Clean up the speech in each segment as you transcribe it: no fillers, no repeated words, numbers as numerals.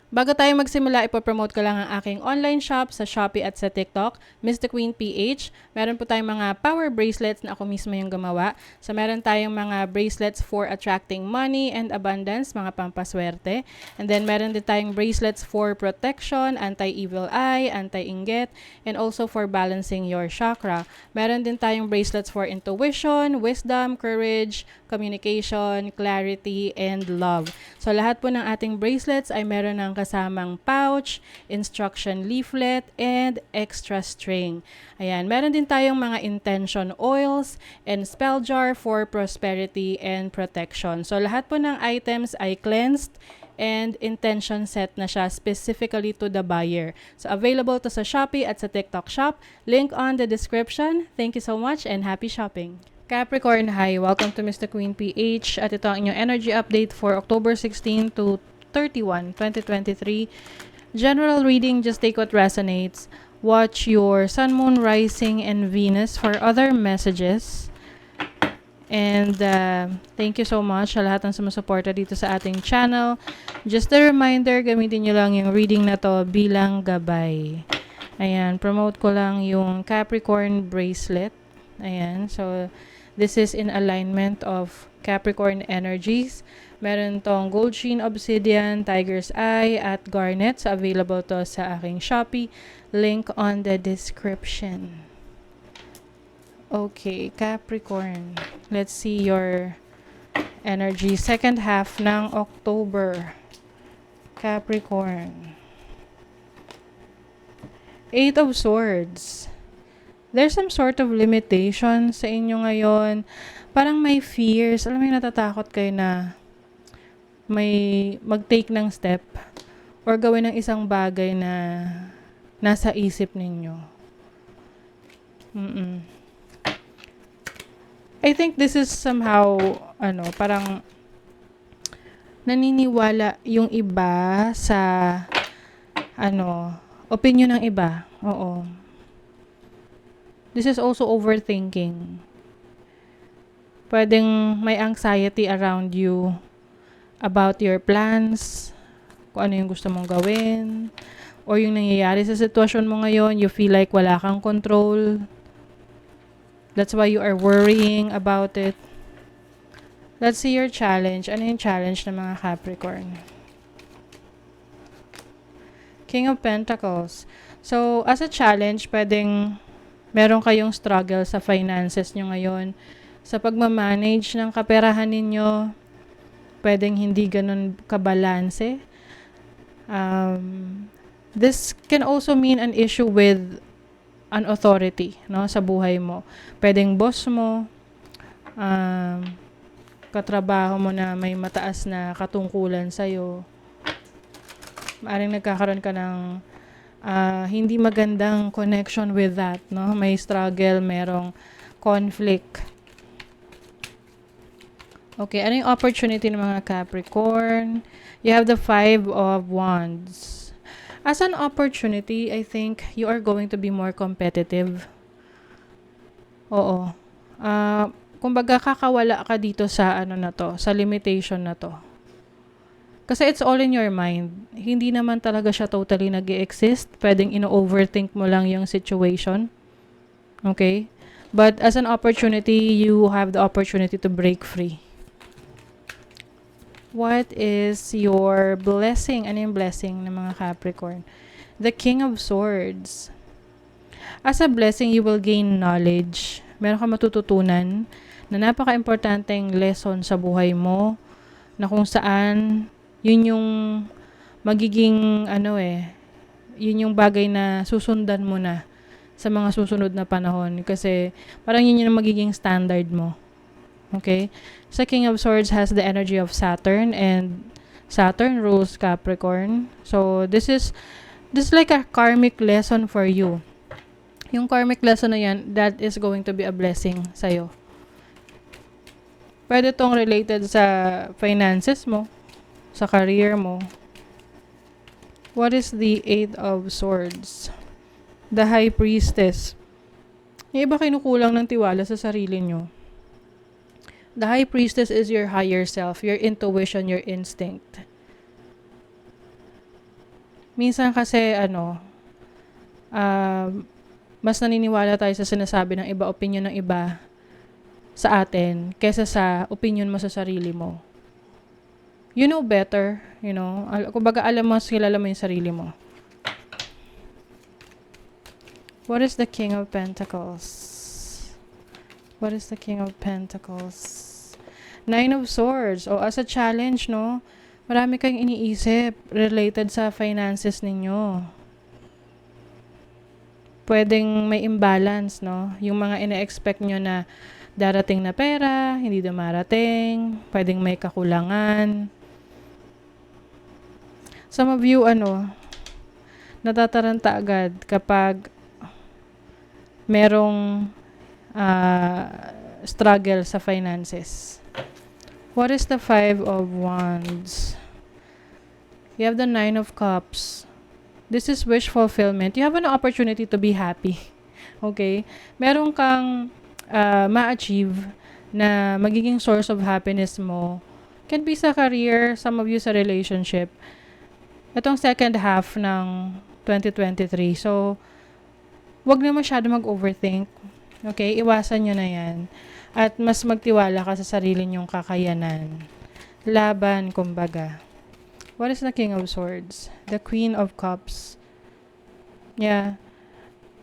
Bago tayo magsimula, ipopromote ko lang ang aking online shop sa Shopee at sa TikTok, Miss The Queen PH. Meron po tayong mga power bracelets na ako mismo yung gumawa. So meron tayong mga bracelets for attracting money and abundance, mga pampaswerte. And then meron din tayong bracelets for protection, anti-evil eye, anti-inggit, and also for balancing your chakra. Meron din tayong bracelets for intuition, wisdom, courage, communication, clarity, and love. So lahat po ng ating bracelets ay meron ng kasamang pouch, instruction leaflet, and extra string. Ayan, meron din tayong mga intention oils and spell jar for prosperity and protection. So lahat po ng items ay cleansed and intention set na siya specifically to the buyer. So available to sa Shopee at sa TikTok shop. Link on the description. Thank you so much and happy shopping! Capricorn, hi! Welcome to Mr. Queen PH at ito ang inyong energy update for October 16 to 31, 2023. General reading, just take what resonates. Watch your Sun, Moon, Rising, and Venus for other messages. And thank you so much sa lahat ng sumusuporta dito sa ating channel. Just a reminder, gamitin nyo lang yung reading na to bilang gabay. Ayan, promote ko lang yung Capricorn bracelet. Ayan, so this is in alignment of Capricorn energies. Meron tong gold sheen obsidian, tiger's eye, at garnet. So available to sa aking Shopee. Link on the description. Okay, Capricorn. Let's see your energy. Second half ng October. Capricorn. Eight of Swords. There's some sort of limitation sa inyo ngayon. Parang may fears. Alam mo yung natatakot kayo na may mag-take ng step or gawin ng isang bagay na nasa isip ninyo. I think this is somehow, parang naniniwala yung iba sa, opinion ng iba. Oo. This is also overthinking. Pwedeng may anxiety around you about your plans, kung ano yung gusto mong gawin, or yung nangyayari sa sitwasyon mo ngayon, you feel like wala kang control. That's why you are worrying about it. Let's see your challenge. Ano yung challenge ng mga Capricorn? King of Pentacles. So, as a challenge, pwedeng meron kayong struggle sa finances nyo ngayon. Sa pagmamanage ng kaperahan ninyo, pwedeng hindi ganun kabalanse. This can also mean an issue with an authority, no, sa buhay mo. Pwedeng boss mo, katrabaho mo na may mataas na katungkulan sa'yo. Maaring nagkakaroon ka ng hindi magandang connection with that, no? May struggle, merong conflict. Okay, ano yung opportunity ng mga Capricorn? You have the 5 of Wands. As an opportunity, I think you are going to be more competitive. Oo. Kumbaga kakawala ka dito sa sa limitation na to. Kasi it's all in your mind. Hindi naman talaga siya totally nag-exist. Pwedeng ino-overthink mo lang yung situation. Okay? But as an opportunity, you have the opportunity to break free. What is your blessing? Ano yung blessing ng mga Capricorn? The King of Swords. As a blessing, you will gain knowledge. Meron ka matututunan na napaka-importanteng lesson sa buhay mo na kung saan yun yung magiging yun yung bagay na susundan mo na sa mga susunod na panahon kasi parang yun yung magiging standard mo. Okay? So King of Swords has the energy of Saturn and Saturn rules Capricorn. So this is like a karmic lesson for you. Yung karmic lesson na yan, that is going to be a blessing sa'yo. Pwede tong related sa finances mo, sa career mo. What is the 8 of Swords? The High Priestess. Yung iba kinukulang ng tiwala sa sarili nyo. The High Priestess is your higher self, your intuition, your instinct. Minsan kasi ah, mas naniniwala tayo sa sinasabi ng iba, opinion ng iba sa atin kaysa sa opinion mo sa sarili mo. You know better, kumbaga alam mo, kilala mo yung sarili mo. What is the King of Pentacles? What is the King of Pentacles? Nine of Swords. As a challenge, no? Marami kayong iniisip related sa finances ninyo. Pwedeng may imbalance, no? Yung mga ina-expect nyo na darating na pera, hindi dumarating, pwedeng may kakulangan. Some of you, natataranta agad kapag merong struggle sa finances. What is the Five of Wands? You have the Nine of Cups. This is wish fulfillment. You have an opportunity to be happy. Okay? Meron kang ma-achieve na magiging source of happiness mo. Can be sa career, some of you sa relationship. Itong second half ng 2023. So, wag na masyado mag-overthink. Okay? Iwasan nyo na yan. At mas magtiwala ka sa sarili nyong kakayanan. Laban, kumbaga. What is the King of Swords? The Queen of Cups. Yeah.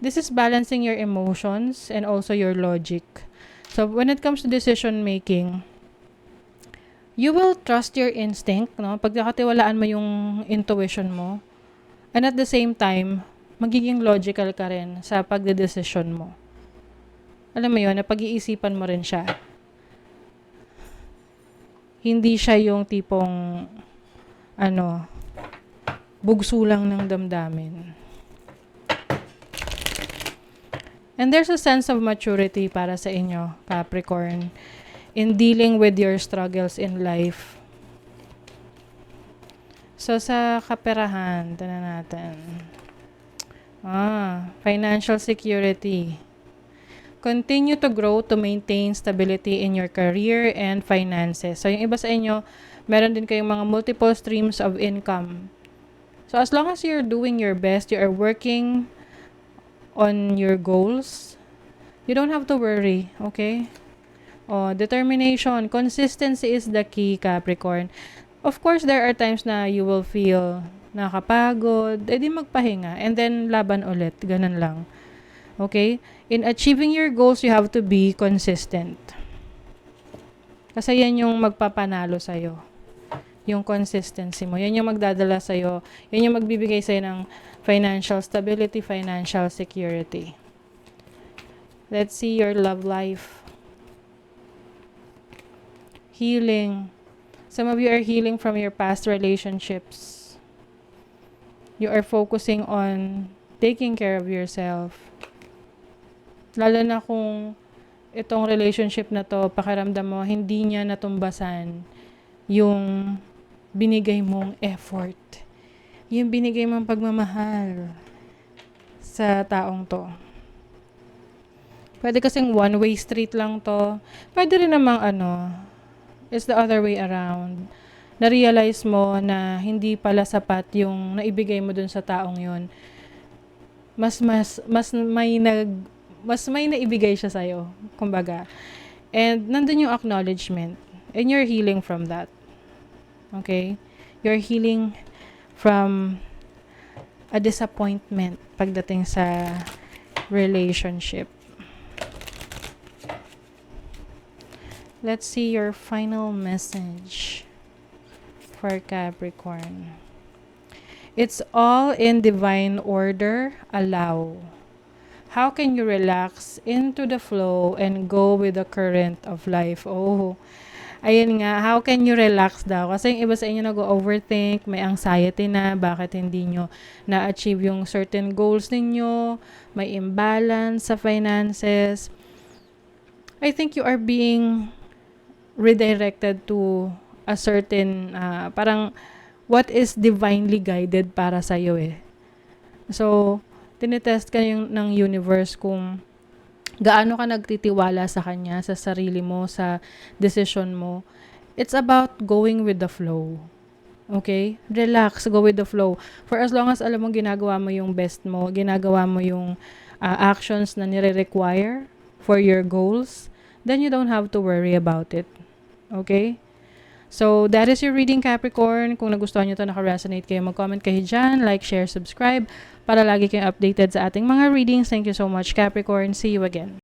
This is balancing your emotions and also your logic. So, when it comes to decision making, you will trust your instinct, no? Pag nakatiwalaan mo yung intuition mo. And at the same time, magiging logical ka rin sa pagdedesisyon mo. Alam mo yun, na pag-iisipan mo rin siya. Hindi siya yung tipong, bugso lang ng damdamin. And there's a sense of maturity para sa inyo, Capricorn, in dealing with your struggles in life. So, sa kaperahan, tignan natin. Financial security. Continue to grow to maintain stability in your career and finances. So, yung iba sa inyo, meron din kayong mga multiple streams of income. So, as long as you're doing your best, you are working on your goals, you don't have to worry, okay? Determination, consistency is the key, Capricorn. Of course, there are times na you will feel nakapagod, edi magpahinga, and then laban ulit, ganun lang. Okay? In achieving your goals, you have to be consistent. Kasi yan yung magpapanalo sa'yo. Yung consistency mo. Yan yung magdadala sa'yo. Yan yung magbibigay sa'yo ng financial stability, financial security. Let's see your love life. Healing. Some of you are healing from your past relationships. You are focusing on taking care of yourself. Lalo na kung itong relationship na to, pakiramdam mo, hindi niya natumbasan yung binigay mong effort. Yung binigay mong pagmamahal sa taong to. Pwede kasing one-way street lang to. Pwede rin namang it's the other way around. Na-realize mo na hindi pala sapat yung naibigay mo dun sa taong yun. Mas may naibigay siya sa'yo, kumbaga. And nandun yung acknowledgement. And you're healing from that. Okay? You're healing from a disappointment pagdating sa relationship. Let's see your final message for Capricorn. It's all in divine order. Allow. How can you relax into the flow and go with the current of life? Ayun nga, how can you relax daw? Kasi yung iba sa inyo nag-overthink, may anxiety na, bakit hindi nyo na-achieve yung certain goals ninyo, may imbalance sa finances. I think you are being redirected to a certain, parang what is divinely guided para sa'yo eh. So, tinitest ka ng universe kung gaano ka nagtitiwala sa kanya, sa sarili mo, sa decision mo. It's about going with the flow. Okay? Relax, go with the flow. For as long as alam mo ginagawa mo yung best mo, ginagawa mo yung actions na nire-require for your goals, then you don't have to worry about it. Okay? So, that is your reading, Capricorn. Kung nagustuhan nyo to, naka-resonate kayo, mag-comment kayo dyan, like, share, subscribe, para lagi kayong updated sa ating mga readings. Thank you so much, Capricorn. See you again.